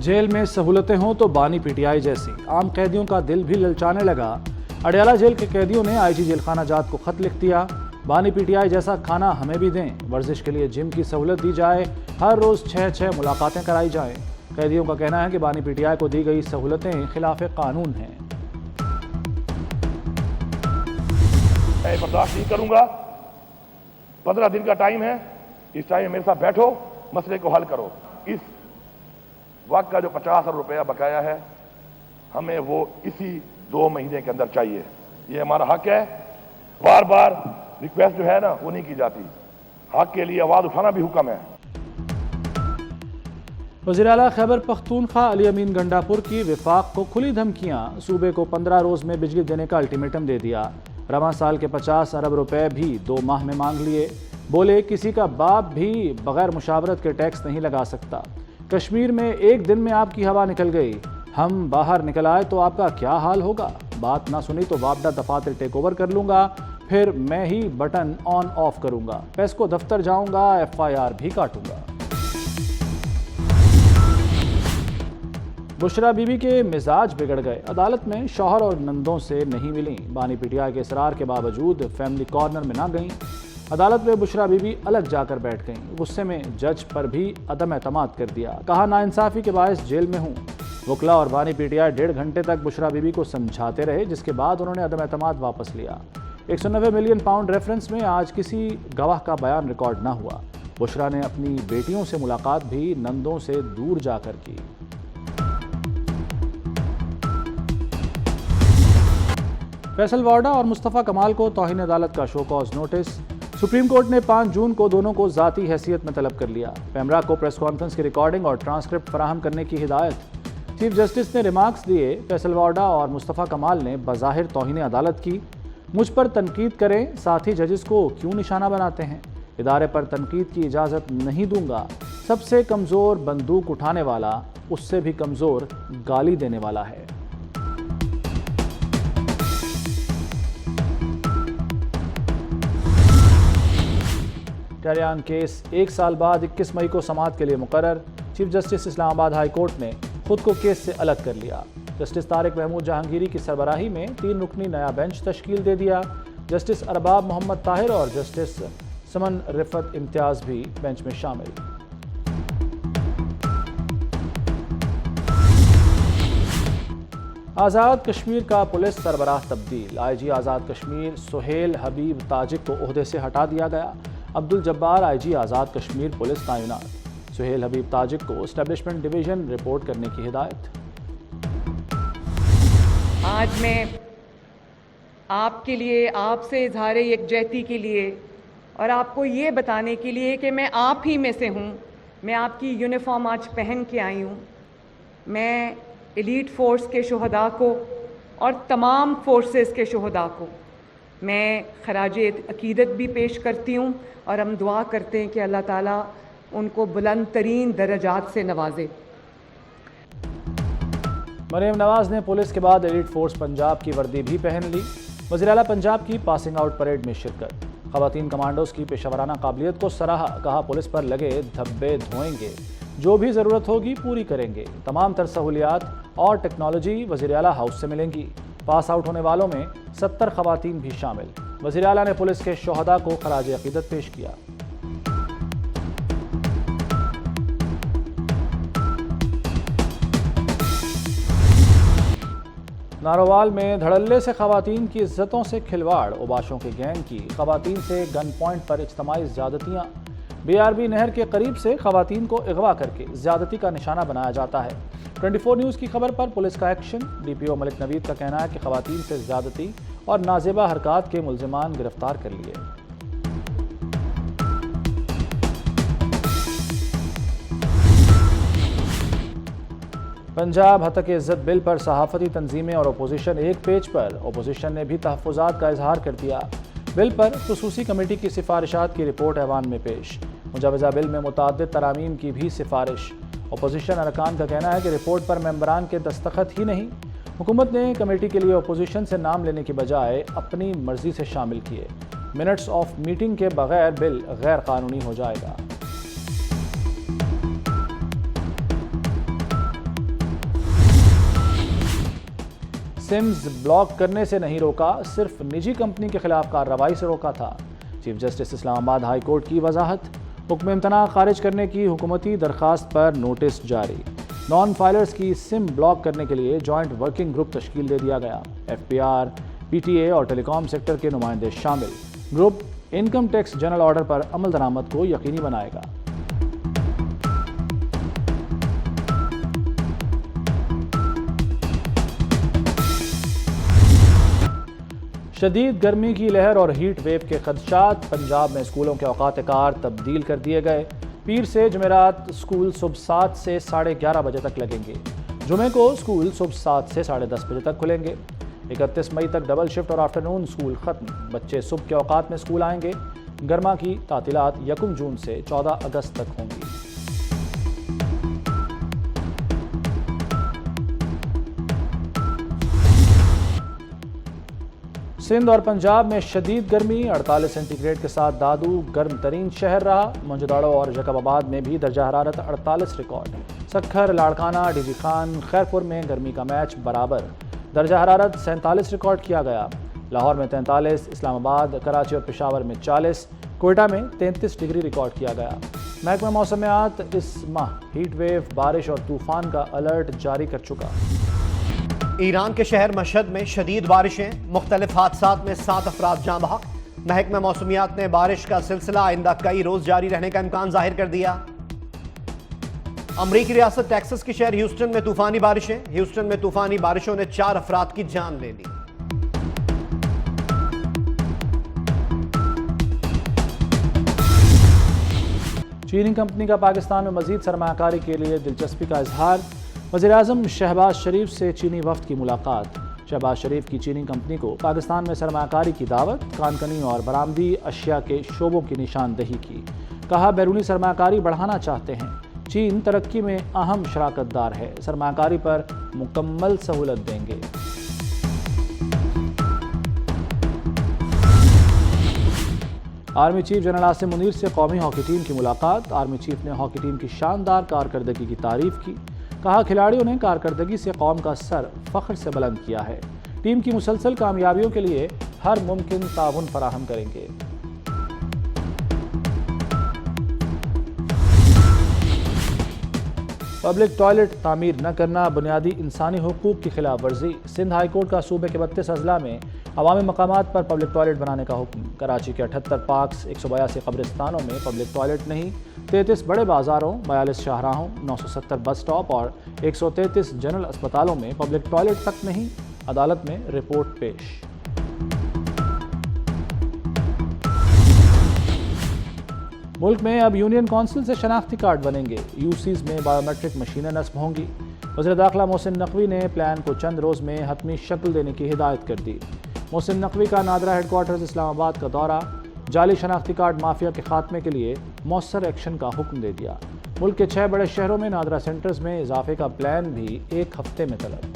Jail में सहूलतें हों तो बानी पीटीआई जैसी, आम कैदियों का दिल भी ललचाने लगा। अडयाला जेल के कैदियों ने आईजी जेलखाना जात को खत लिख दिया, बानी पीटीआई जैसा खाना हमें भी दें, वर्जिश के लिए जिम की सहूलत दी जाए, हर रोज 6 मुलाकातें कराई जाएं। कैदियों का कहना है कि बानी पीटीआई को दी गई सहूलतें खिलाफ कानून हैं। मैं बर्दाश्त नहीं करूंगा। 15 दिन का टाइम है, इस टाइम मेरे साथ बैठो, मसले को हल करो। इस वक्त का जो 50,000 रुपया बकाया है, हमें वो इसी 2 महीने के अंदर चाहिए। ये हमारा हक है। बार बार रिक्वेस्ट जो है ना वो नहीं की जाती। हक के लिए आवाज उठाना भी हुक्म है। वज़ीर आला खैबर पख्तूनख्वा अली अमीन गंडापुर की विफाक को खुली धमकियां, सूबे को 15 रोज में बिजली देने का अल्टीमेटम दे दिया। रवां साल के 50 अरब रुपए भी 2 माह में मांग लिए। बोले किसी का बाप भी बगैर मुशावरत के टैक्स नहीं लगा सकता। कश्मीर में एक दिन में आपकी हवा निकल गई, हम बाहर निकल आए तो आपका क्या हाल होगा। बात ना सुनी तो वापडा दफातर टेक ओवर कर लूंगा, फिर मैं ही बटन ऑन ऑफ करूंगा, पेस्को दफ्तर जाऊंगा, FIR भी काटूंगा। बुशरा बीबी के मिजाज बिगड़ गए, अदालत में शौहर और नंदों से नहीं मिली। बानी पीटीआई के इसरार के बावजूद फैमिली कॉर्नर में ना गईं। अदालत में बुशरा बीबी अलग जाकर बैठ गईं। गुस्से में जज पर भी अदम एतमाद कर दिया, कहा नाइंसाफी के बायस जेल में हूँ। वकला और बानी पीटीआई 1.5 घंटे तक बुशरा बीबी को समझाते रहे, जिसके बाद उन्होंने अदम एतमाद वापस लिया। 190 मिलियन पाउंड रेफरेंस में आज किसी गवाह का बयान रिकॉर्ड ना हुआ। बुशरा ने अपनी बेटियों से मुलाकात भी नंदों से दूर जाकर की। फैसल वार्डा और मुस्तफ़ा कमाल को तौहीन अदालत का show cause notice. Supreme court ने 5 जून को दोनों को ज़ाती हैसियत में तलब कर लिया। पैमरा को प्रेस कॉन्फ्रेंस की रिकॉर्डिंग और ट्रांसक्रिप्ट फराहम करने की हिदायत। चीफ जस्टिस ने रिमार्क्स दिए, फैसल वार्डा और मुस्तफ़ा कमाल ने बज़ाहिर तौहीन अदालत की। मुझ पर तनकीद करें, साथी जजेस को क्यों निशाना बनाते हैं। इदारे पर तनकीद की इजाज़त नहीं दूंगा। सबसे कमज़ोर बंदूक उठाने वाला उससे भी कमज़ोर गाली देने वाला है। टहरियान केस 1 साल बाद 21 मई को समाअत के लिए मुकर्रर। Chief justice Islamabad high court ने खुद को केस से अलग कर लिया। जस्टिस तारिक महमूद जहांगीरी की सरबराही में 3 रुकनी नया बेंच तश्कील दे दिया। जस्टिस अरबाब मोहम्मद ताहिर और जस्टिस समन रिफत इम्तियाज भी बेंच में शामिल। आज़ाद कश्मीर का पुलिस सरबराह तब्दील। IG आज़ाद कश्मीर सुहेल हबीब ताजिक को ओहदे से हटा दिया गया। अब्दुल जब्बार IG आज़ाद कश्मीर पुलिस तैनात। सुहेल हबीब ताजिक को एस्टेब्लिशमेंट डिवीज़न रिपोर्ट करने की हिदायत। आज मैं आपके लिए, आपसे इजहार यकजहती के लिए और आपको ये बताने के लिए कि मैं आप ही में से हूँ। मैं आपकी यूनिफॉर्म आज पहन के आई हूँ। मैं एलीट फोर्स के शुहदा को और तमाम फोर्सेस के शुहदा को मैं खराजे अकीदत भी पेश करती हूँ और हम दुआ करते हैं कि अल्लाह ताला उनको बुलंद तरीन दर्जात से नवाजे। मरीम नवाज ने पुलिस के बाद एलीट फोर्स पंजाब की वर्दी भी पहन ली। वज़ीर आला पंजाब की पासिंग आउट परेड में शिरकत। ख़वातीन कमांडोज़ की पेशेवराना काबिलियत को सराहा, कहा पुलिस पर लगे धब्बे धोएंगे, जो भी ज़रूरत होगी पूरी करेंगे। तमाम तर सहूलियात और टेक्नोलॉजी वज़ीर आला हाउस से मिलेंगी। पास आउट होने वालों में 70 ख़वातीन भी शामिल। वज़ीर आला ने पुलिस के शुहदा को खराज अक़ीदत पेश किया। नारोवाल में धड़ल्ले से ख़वातीन की इज्जतों से खिलवाड़। ओबाशों के गैंग की ख़वातीन से गन पॉइंट पर इज्तमाई ज़्यादतियाँ। BRB नहर के करीब से ख़वातीन को अगवा करके ज़्यादती का निशाना बनाया जाता है। 24 न्यूज़ की खबर पर पुलिस का एक्शन। DPO मलिक नवीद का कहना है कि ख़वातीन से ज़्यादती और नाजेबा हरकत के मुल्ज़िमान गिरफ्तार कर लिए। पंजाब हतक इज़्ज़त बिल पर सहाफ़ती तंजीमें और अपोजिशन एक पेज पर। अपोजिशन ने भी तहफ़्फ़ुज़ात का इजहार कर दिया। बिल पर खुसूसी कमेटी की सिफारिशात की रिपोर्ट ऐवान में पेश। मुजवज़ा बिल में मुतअद्दिद तरामीम की भी सिफारिश। अपोजिशन अरकान का कहना है कि रिपोर्ट पर मेंबरान के दस्तखत ही नहीं। हुकूमत ने कमेटी के लिए अपोजिशन से नाम लेने की बजाय अपनी मर्जी से शामिल किए। मिनट्स ऑफ मीटिंग के बगैर बिल गैर कानूनी हो जाएगा। سمز بلاک کرنے سے نہیں روکا، صرف نجی کمپنی کے خلاف کارروائی سے روکا تھا۔ چیف جسٹس اسلام آباد ہائی کورٹ کی وضاحت۔ حکم امتناع خارج کرنے کی حکومتی درخواست پر نوٹس جاری۔ نان فائلرز کی سم بلاک کرنے کے لیے جوائنٹ ورکنگ گروپ تشکیل دے دیا گیا۔ F B R, P T A اور ٹیلی کام سیکٹر کے نمائندے شامل۔ Group income tax general order پر عمل درآمد کو یقینی بنائے گا۔ شدید گرمی کی لہر اور ہیٹ ویو کے خدشات، پنجاب میں اسکولوں کے اوقات کار تبدیل کر دیے گئے۔ پیر سے جمعرات اسکول صبح 7 سے 11:30 بجے تک لگیں گے۔ جمعے کو اسکول صبح 7 سے 10:30 بجے تک کھلیں گے۔ 31 مئی تک ڈبل شفٹ اور آفٹرنون اسکول ختم۔ بچے صبح کے اوقات میں اسکول آئیں گے۔ گرما کی تعطیلات 1 جون سے 14 اگست تک ہوں گی۔ سندھ اور پنجاب میں شدید گرمی، 48 سینٹی گریڈ کے ساتھ دادو گرم ترین شہر رہا۔ موجوداڑو اور جیکب آباد میں بھی درجہ حرارت 48 record. Sukkur, Larkana, D G Khan, Khairpur میں گرمی کا میچ برابر، درجہ حرارت 47 ریکارڈ کیا گیا۔ لاہور میں 43، اسلام آباد، کراچی اور پشاور میں 40، کوئٹہ میں 33 ڈگری ریکارڈ کیا گیا۔ محکمہ موسمیات اس ماہ ہیٹ ویو، بارش اور طوفان کا الرٹ جاری کر چکا۔ ایران کے شہر مشہد میں شدید بارشیں، مختلف حادثات میں 7 افراد جاں بحق۔ محکمہ موسمیات نے بارش کا سلسلہ آئندہ کئی روز جاری رہنے کا امکان ظاہر کر دیا۔ امریکی ریاست ٹیکساس کے شہر ہیوسٹن میں طوفانی بارشیں، ہیوسٹن میں طوفانی بارشوں نے 4 افراد کی جان لے لی۔ چینی کمپنی کا پاکستان میں مزید سرمایہ کاری کے لیے دلچسپی کا اظہار۔ وزیراعظم شہباز شریف سے چینی وفد کی ملاقات۔ شہباز شریف کی چینی کمپنی کو پاکستان میں سرمایہ کاری کی دعوت، کان کنی اور برآمدی اشیاء کے شعبوں کی نشاندہی کی۔ کہا بیرونی سرمایہ کاری بڑھانا چاہتے ہیں، چین ترقی میں اہم شراکت دار ہے، سرمایہ کاری پر مکمل سہولت دیں گے۔ Army chief general Asim Munir سے قومی ہاکی ٹیم کی ملاقات۔ آرمی چیف نے ہاکی ٹیم کی شاندار کارکردگی کی تعریف کی۔ کہا کھلاڑیوں نے کارکردگی سے قوم کا سر فخر سے بلند کیا ہے، ٹیم کی مسلسل کامیابیوں کے لیے ہر ممکن تعاون فراہم کریں گے۔ پبلک ٹوائلٹ تعمیر نہ کرنا بنیادی انسانی حقوق کی خلاف ورزی۔ سندھ ہائی کورٹ کا صوبے کے 32 اضلاع میں عوامی مقامات پر پبلک ٹوائلٹ بنانے کا حکم۔ کراچی کے 78 پارکس، 182 قبرستانوں میں پبلک ٹوائلٹ نہیں، 33 بڑے بازاروں، 42 شاہراہوں، 970 بس سٹاپ اور 133 جنرل اسپتالوں میں پبلک ٹوائلٹ تک نہیں۔ عدالت میں رپورٹ پیش۔ ملک میں اب یونین کونسل سے شناختی کارڈ بنیں گے۔ یو سیز میں بایو میٹرک مشینیں نصب ہوں گی۔ وزیر داخلہ محسن نقوی نے پلان کو چند روز میں حتمی شکل دینے کی ہدایت کر دی۔ محسن نقوی کا نادرا ہیڈ کوارٹرز اسلام آباد کا دورہ۔ جعلی شناختی کارڈ مافیا کے خاتمے کے لیے مؤثر ایکشن کا حکم دے دیا۔ ملک کے 6 بڑے شہروں میں نادرا سینٹرز میں اضافے کا پلان بھی 1 ہفتے میں طلب۔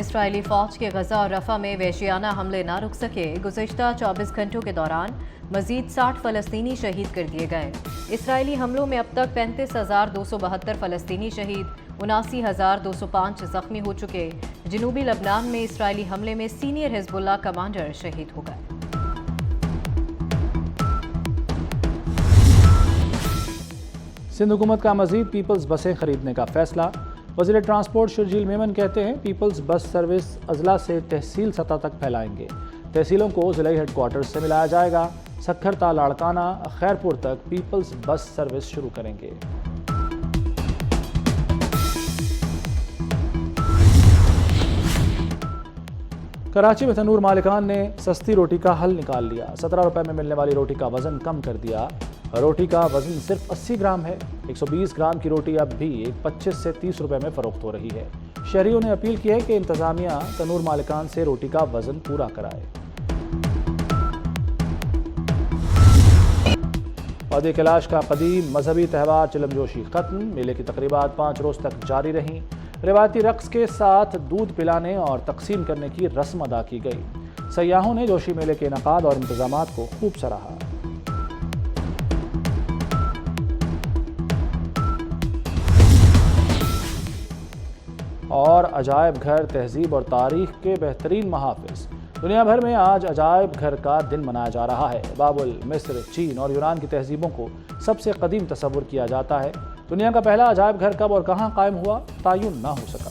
اسرائیلی فوج کے غزہ اور رفح میں وحشیانہ حملے نہ رک سکے۔ گزشتہ 24 گھنٹوں کے دوران مزید 60 فلسطینی شہید کر دیے گئے۔ اسرائیلی حملوں میں اب تک 35,272 فلسطینی شہید، 79,205 زخمی ہو چکے۔ جنوبی لبنان میں اسرائیلی حملے میں سینئر حزب اللہ کمانڈر شہید ہو گئے۔ سندھ حکومت کا مزید پیپلز بسیں خریدنے کا فیصلہ۔ وزیر ٹرانسپورٹ شرجیل میمن کہتے ہیں پیپلز بس سروس اضلاع سے تحصیل سطح تک پھیلائیں گے۔ تحصیلوں کو ضلعی ہیڈ کوارٹرز سے ملایا جائے گا۔ سکھر تا لاڑکانہ، خیرپور تک پیپلز بس سروس شروع کریں گے۔ کراچی میں تنور مالکان نے سستی روٹی کا حل نکال لیا۔ 17 روپے میں ملنے والی روٹی کا وزن کم کر دیا۔ روٹی کا وزن صرف 80 گرام ہے۔ 120 گرام کی روٹی اب بھی 25 سے 30 روپے میں فروخت ہو رہی ہے۔ شہریوں نے اپیل کی ہے کہ انتظامیہ تنور مالکان سے روٹی کا وزن پورا کرائے۔ عہدے کیلاش کا قدیم مذہبی تہوار چلم جوشی ختم۔ میلے کی تقریبات 5 روز تک جاری رہیں۔ روایتی رقص کے ساتھ دودھ پلانے اور تقسیم کرنے کی رسم ادا کی گئی۔ سیاحوں نے جوشی میلے کے انعقاد اور انتظامات کو خوب سراہا۔ اور عجائب گھر تہذیب اور تاریخ کے بہترین محافظ۔ دنیا بھر میں آج عجائب گھر کا دن منایا جا رہا ہے۔ بابل، مصر، چین اور یونان کی تہذیبوں کو سب سے قدیم تصور کیا جاتا ہے۔ دنیا کا پہلا عجائب گھر کب اور کہاں قائم ہوا، تعین نہ ہو سکا۔